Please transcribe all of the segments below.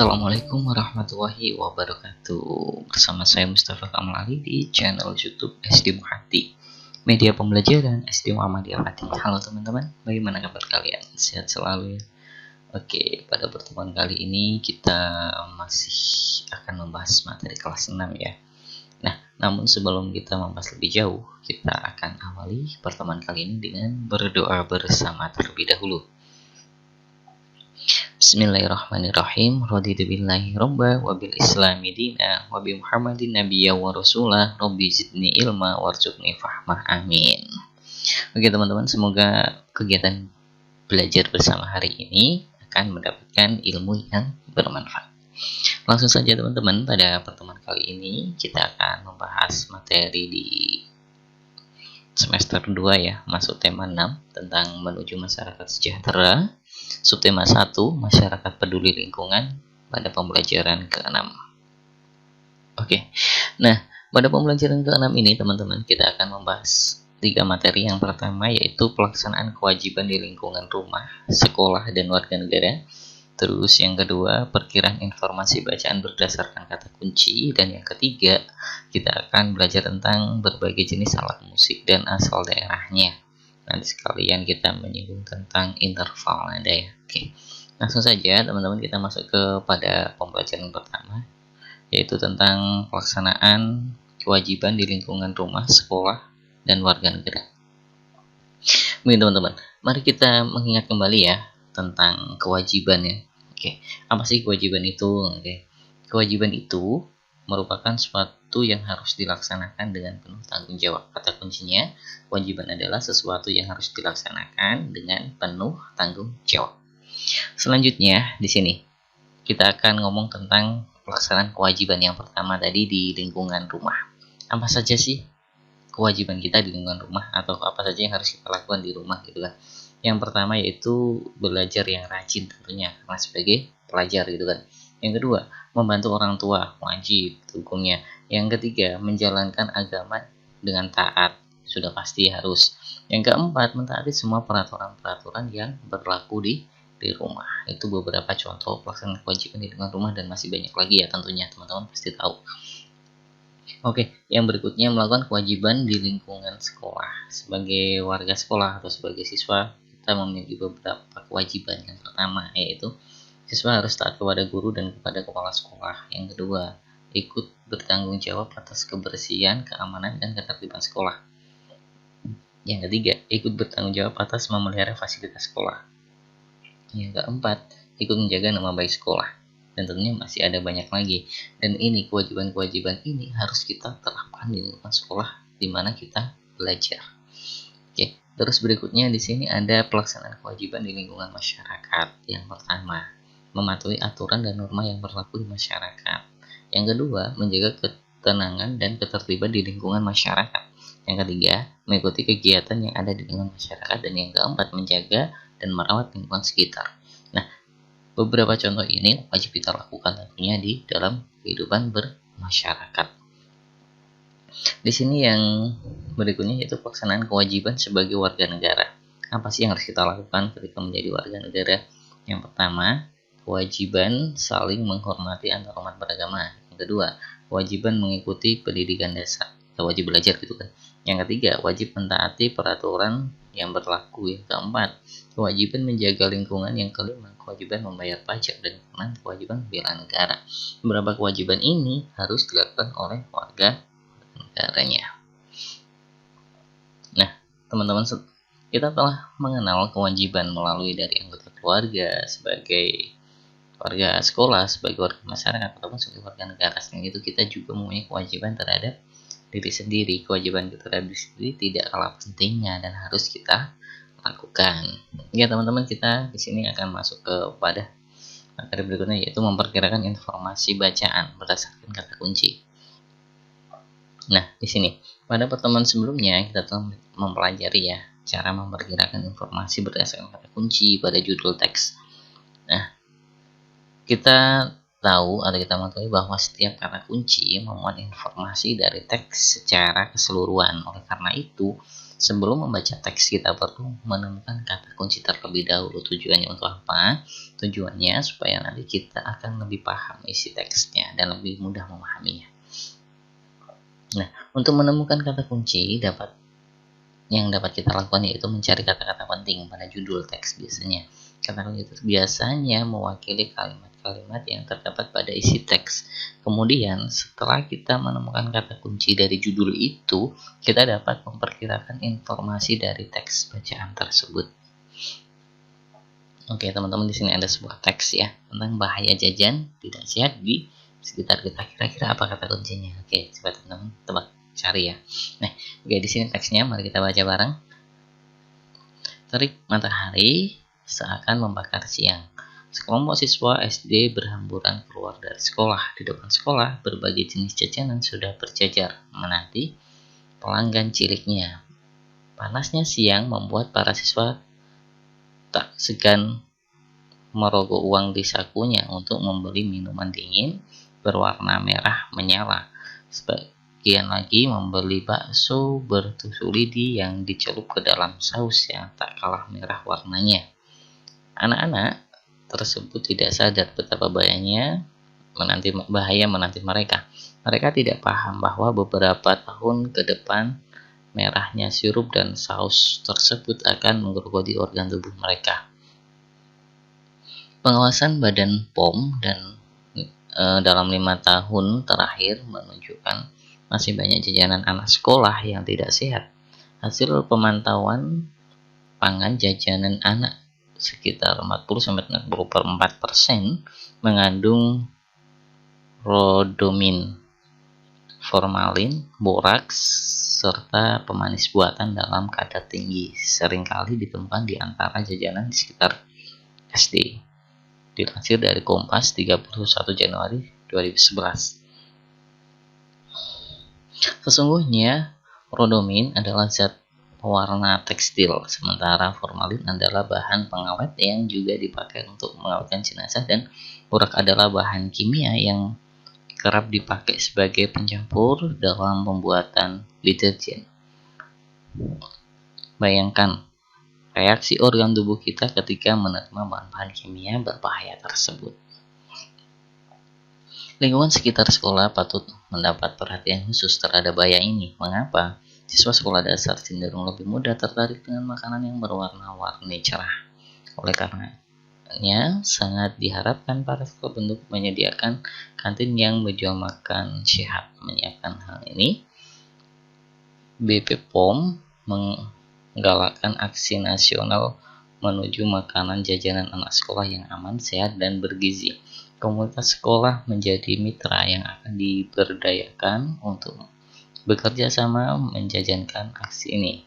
Assalamualaikum warahmatullahi wabarakatuh. Bersama saya Mustafa Kamal Ali di channel YouTube SD Muhati, media pembelajaran SD Muhammadiyah Pati. Halo teman-teman, bagaimana kabar kalian? Sehat selalu ya? Oke, pada pertemuan kali ini kita masih akan membahas materi kelas 6 ya. Nah, namun sebelum kita membahas lebih jauh, kita akan awali pertemuan kali ini dengan berdoa bersama terlebih dahulu. Bismillahirrahmanirrahim. Raditu billahi robba wa bil islami dina wa bi Muhammadin nabiyya wa rasulah. Rabbi zidni ilma warzuqni fahmah. Amin. Oke teman-teman, semoga kegiatan belajar bersama hari ini akan mendapatkan ilmu yang bermanfaat. Langsung saja teman-teman, pada pertemuan kali ini kita akan membahas materi di semester 2 ya, masuk tema 6 tentang menuju masyarakat sejahtera. Subtema 1, masyarakat peduli lingkungan, pada pembelajaran ke-6. Oke. Nah, pada pembelajaran ke-6 ini teman-teman, kita akan membahas 3 materi. Yang pertama yaitu pelaksanaan kewajiban di lingkungan rumah, sekolah, dan warga negara. Terus yang kedua, perkiraan informasi bacaan berdasarkan kata kunci. Dan yang ketiga, kita akan belajar tentang berbagai jenis alat musik dan asal daerahnya. Nanti sekalian kita menyinggung tentang interval nada ya. Oke, langsung saja teman-teman, kita masuk kepada pembelajaran pertama, yaitu tentang pelaksanaan kewajiban di lingkungan rumah, sekolah, dan warga negara. Baik teman-teman, mari kita mengingat kembali ya tentang kewajiban ya. Oke, apa sih kewajiban itu? Oke, kewajiban itu merupakan suatu yang harus dilaksanakan dengan penuh tanggung jawab. Kata kuncinya, kewajiban adalah sesuatu yang harus dilaksanakan dengan penuh tanggung jawab. Selanjutnya di sini kita akan ngomong tentang pelaksanaan kewajiban yang pertama tadi di lingkungan rumah. Apa saja sih kewajiban kita di lingkungan rumah, atau apa saja yang harus kita lakukan di rumah gitu kan? Yang pertama yaitu belajar yang rajin tentunya, karena sebagai pelajar gitu kan. Yang kedua, membantu orang tua, wajib hukumnya. Yang ketiga, menjalankan agama dengan taat, sudah pasti harus. Yang keempat, mentaati semua peraturan-peraturan yang berlaku di rumah. Itu beberapa contoh pelaksanaan kewajiban di lingkungan rumah, dan masih banyak lagi ya tentunya, teman-teman pasti tahu. Oke, yang berikutnya melakukan kewajiban di lingkungan sekolah. Sebagai warga sekolah atau sebagai siswa, kita memiliki beberapa kewajiban. Yang pertama yaitu siswa harus taat kepada guru dan kepada kepala sekolah. Yang kedua, ikut bertanggung jawab atas kebersihan, keamanan, dan ketertiban sekolah. Yang ketiga, ikut bertanggung jawab atas memelihara fasilitas sekolah. Yang keempat, ikut menjaga nama baik sekolah. Dan tentunya masih ada banyak lagi. Dan ini kewajiban-kewajiban ini harus kita terapkan di lingkungan sekolah di mana kita belajar. Oke, terus berikutnya di sini ada pelaksanaan kewajiban di lingkungan masyarakat. Yang pertama, mematuhi aturan dan norma yang berlaku di masyarakat. Yang kedua, menjaga ketenangan dan ketertiban di lingkungan masyarakat. Yang ketiga, mengikuti kegiatan yang ada di lingkungan masyarakat. Dan yang keempat, menjaga dan merawat lingkungan sekitar. Nah, beberapa contoh ini wajib kita lakukan tentunya di dalam kehidupan bermasyarakat. Di sini yang berikutnya yaitu pelaksanaan kewajiban sebagai warga negara. Apa sih yang harus kita lakukan ketika menjadi warga negara? Yang pertama, kewajiban saling menghormati antar umat beragama. Yang kedua, kewajiban mengikuti pendidikan dasar. Kita wajib belajar gitu kan. Yang ketiga, wajib mentaati peraturan yang berlaku. Yang keempat, kewajiban menjaga lingkungan. Yang kelima, kewajiban membayar pajak. Dan keenam, kewajiban membela negara. Beberapa kewajiban ini harus dilakukan oleh warga negaranya. Nah, teman-teman, kita telah mengenal kewajiban melalui dari anggota keluarga, sebagai warga sekolah, sebagai warga masyarakat, ataupun sebagai warga negara. Selain itu, kita juga mempunyai kewajiban terhadap diri sendiri. Kewajiban kita terhadap diri sendiri tidak kalah pentingnya dan harus kita lakukan. Ya teman-teman, kita di sini akan masuk kepada materi berikutnya, yaitu memperkirakan informasi bacaan berdasarkan kata kunci. Nah, di sini pada pertemuan sebelumnya kita telah mempelajari ya cara memperkirakan informasi berdasarkan kata kunci pada judul teks. Nah, kita tahu atau kita mengetahui bahwa setiap kata kunci memuat informasi dari teks secara keseluruhan. Oleh karena itu, Sebelum membaca teks, kita perlu menemukan kata kunci terlebih dahulu. Tujuannya untuk apa? Tujuannya supaya nanti kita akan lebih paham isi teksnya dan lebih mudah memahaminya. Nah, untuk menemukan kata kunci yang dapat kita lakukan yaitu mencari kata-kata penting pada judul teks biasanya. Kata kunci itu biasanya mewakili kalimat-kalimat yang terdapat pada isi teks. Kemudian setelah kita menemukan kata kunci dari judul itu, kita dapat memperkirakan informasi dari teks bacaan tersebut. Oke, teman-teman, di sini ada sebuah teks ya tentang bahaya jajan tidak sehat di sekitar kita. Kira-kira apa kata kuncinya? Oke, coba teman-teman tebak, cari ya. Nah, oke, di sini teksnya, mari kita baca bareng. Terik matahari seakan membakar siang. Sekelompok siswa SD berhamburan keluar dari sekolah. Di depan sekolah, berbagai jenis jajanan sudah berjajar menanti pelanggan ciliknya. Panasnya siang membuat para siswa tak segan merogoh uang di sakunya untuk membeli minuman dingin berwarna merah menyala. Sebagian lagi membeli bakso bertusuk lidi yang dicelup ke dalam saus yang tak kalah merah warnanya. Anak-anak tersebut tidak sadar betapa bahaya menanti mereka. Mereka tidak paham bahwa beberapa tahun ke depan merahnya sirup dan saus tersebut akan menggerogoti organ tubuh mereka. Pengawasan Badan POM dan dalam 5 tahun terakhir menunjukkan masih banyak jajanan anak sekolah yang tidak sehat. Hasil pemantauan pangan jajanan anak sekitar 40-60% mengandung rodomin, formalin, boraks, serta pemanis buatan dalam kadar tinggi. Seringkali ditemukan di antara jajanan di sekitar SD. Dilansir dari Kompas 31 Januari 2011. Sesungguhnya rodomin adalah zat pewarna tekstil, sementara formalin adalah bahan pengawet yang juga dipakai untuk mengawetkan jenazah, dan borak adalah bahan kimia yang kerap dipakai sebagai pencampur dalam pembuatan deterjen. Bayangkan reaksi organ tubuh kita ketika menerima bahan-bahan kimia berbahaya tersebut. Lingkungan sekitar sekolah patut mendapat perhatian khusus terhadap bahaya ini. Mengapa? Siswa sekolah dasar cenderung lebih mudah tertarik dengan makanan yang berwarna-warni cerah. Oleh karenanya, sangat diharapkan para sekolah untuk menyediakan kantin yang menjual makan sehat. Menyiapkan hal ini, BP POM menggalakkan aksi nasional menuju makanan jajanan anak sekolah yang aman, sehat, dan bergizi. Komunitas sekolah menjadi mitra yang akan diberdayakan untuk bekerja sama menjalankan aksi ini.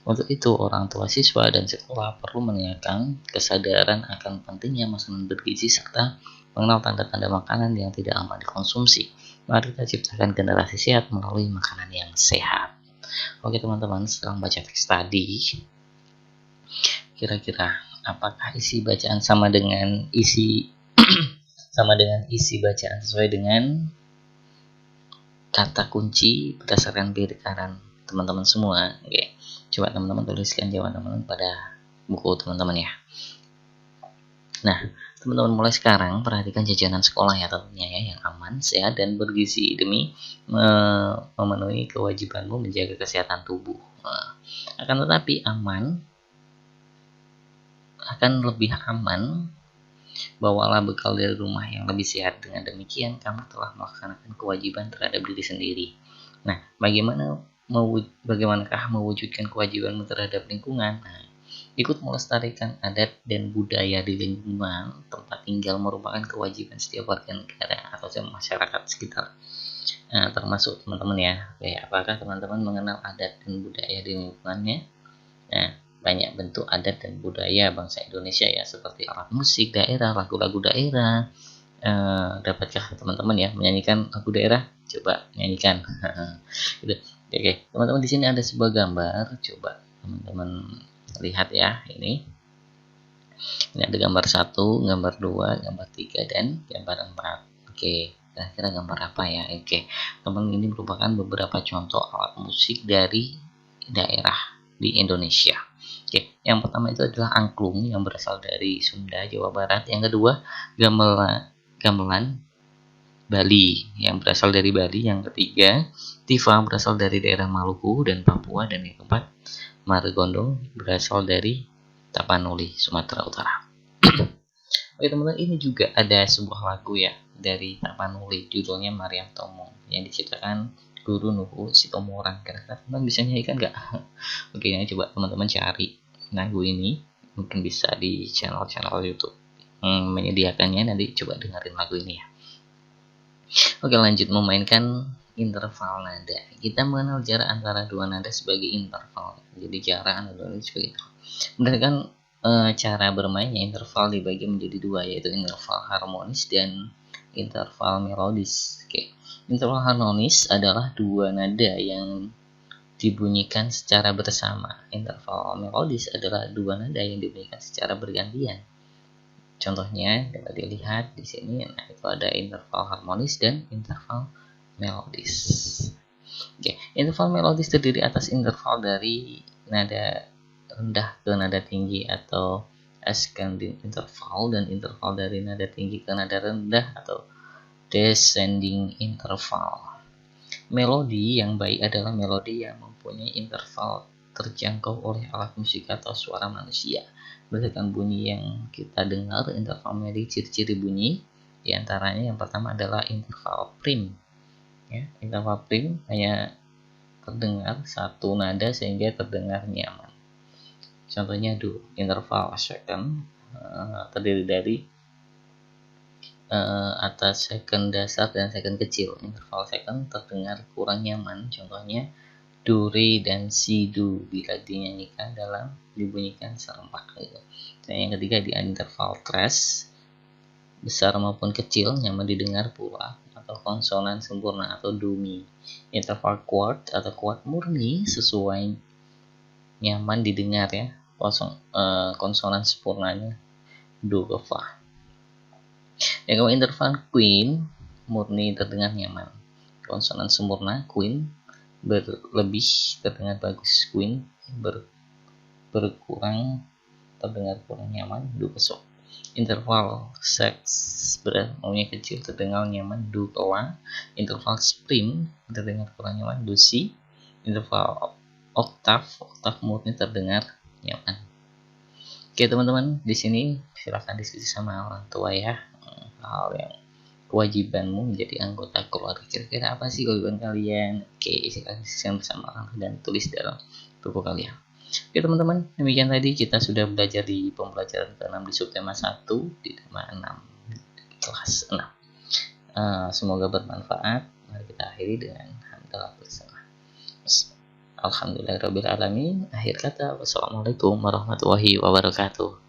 Untuk itu, orang tua siswa dan sekolah perlu meningkatkan kesadaran akan pentingnya makanan bergizi serta mengenal tanda-tanda makanan yang tidak aman dikonsumsi. Mari kita ciptakan generasi sehat melalui makanan yang sehat. Oke teman-teman, setelah baca teks tadi, kira-kira apakah isi bacaan sama dengan isi bacaan sesuai dengan kata kunci berdasarkan perikaran teman-teman semua? Oke, coba teman-teman tuliskan jawaban teman-teman pada buku teman-teman ya. Nah, teman-teman mulai sekarang perhatikan jajanan sekolah ya tentunya ya, yang aman, sehat, dan bergizi demi memenuhi kewajibanmu menjaga kesehatan tubuh. Akan tetapi lebih aman bawalah bekal dari rumah yang lebih sehat. Dengan demikian, kamu telah melaksanakan kewajiban terhadap diri sendiri. Nah, bagaimanakah mewujudkan kewajibanmu terhadap lingkungan? Nah, ikut melestarikan adat dan budaya di lingkungan tempat tinggal merupakan kewajiban setiap warga negara atau masyarakat sekitar. Nah, termasuk teman-teman ya. Apakah teman-teman mengenal adat dan budaya di lingkungannya? Nah, banyak bentuk adat dan budaya bangsa Indonesia ya, seperti alat musik daerah, lagu-lagu daerah. Dapatkah teman-teman ya menyanyikan lagu daerah? Coba nyanyikan. Gitu. Oke, teman-teman, di sini ada sebuah gambar. Coba teman-teman lihat ya, ini ada gambar 1, gambar 2, gambar 3, dan gambar 4. Oke, kira-kira gambar apa ya? Oke, teman, ini merupakan beberapa contoh alat musik dari daerah di Indonesia. Oke, yang pertama itu adalah angklung yang berasal dari Sunda, Jawa Barat. Yang kedua, gamelan Bali yang berasal dari Bali. Yang ketiga, Tifa berasal dari daerah Maluku dan Papua. Dan yang keempat, Margondong berasal dari Tapanuli, Sumatera Utara. Oke teman-teman, ini juga ada sebuah lagu ya dari Tapanuli, judulnya Mariam Tomong, yang diciptakan Guru Nuhu Sitomorang. Kira-kira teman bisa nyanyikan nggak? Oke, ya, coba teman-teman cari lagu ini, mungkin bisa di channel-channel YouTube menyediakannya. Nanti coba dengerin lagu ini ya. Oke, lanjut memainkan interval nada. Kita mengenal jarak antara dua nada sebagai interval. Jadi jarak antara dua nada sebagai interval. Berdasarkan cara bermainnya, interval dibagi menjadi dua, yaitu interval harmonis dan interval melodis. Oke, interval harmonis adalah dua nada yang dibunyikan secara bersama. Interval melodis adalah dua nada yang dibunyikan secara bergantian. Contohnya dapat dilihat di sini. Nah, itu ada interval harmonis dan interval melodis. Oke, interval melodis terdiri atas interval dari nada rendah ke nada tinggi atau ascending interval, dan interval dari nada tinggi ke nada rendah atau descending interval. Melodi yang baik adalah melodi yang mempunyai interval terjangkau oleh alat musik atau suara manusia. Berdasarkan bunyi yang kita dengar, interval melodi, ciri-ciri bunyi diantaranya yang pertama adalah interval prim. Ya, interval prim hanya terdengar satu nada sehingga terdengar nyaman. Contohnya do. Interval second terdiri dari atas second dasar dan second kecil. Interval second terdengar kurang nyaman. Contohnya do, re, dan si, do bila dinyanyikan dibunyikan serempak gitu. Dan yang ketiga di interval tres, besar maupun kecil nyaman didengar pula, atau konsonan sempurna atau do mi. Interval quart atau quart murni sesuai nyaman didengar ya, konsonan sempurnanya do ke fa. Yang kedua interval queen, murni terdengar nyaman, konsonan sempurna queen, berlebih terdengar bagus queen, berkurang terdengar kurang nyaman do ke so. Interval sex maunya kecil terdengar nyaman do ke la. Interval spring terdengar kurang nyaman do si. Interval oktav murni terdengar nyaman. Oke teman-teman, di sini silakan diskusi sama orang tua ya, hal yang kewajibanmu menjadi anggota keluarga. Kira-kira apa sih kewajiban kalian? Oke, silakan diskusikan bersama orang tua dan tulis dalam buku kalian. Oke teman-teman, demikian tadi kita sudah belajar di pembelajaran ke-6 di subtema 1 di tema 6 kelas 6. Semoga bermanfaat. Mari kita akhiri dengan hamdalah bersama. Alhamdulillahirabbil alamin. Akhir kata, wassalamualaikum warahmatullahi wabarakatuh.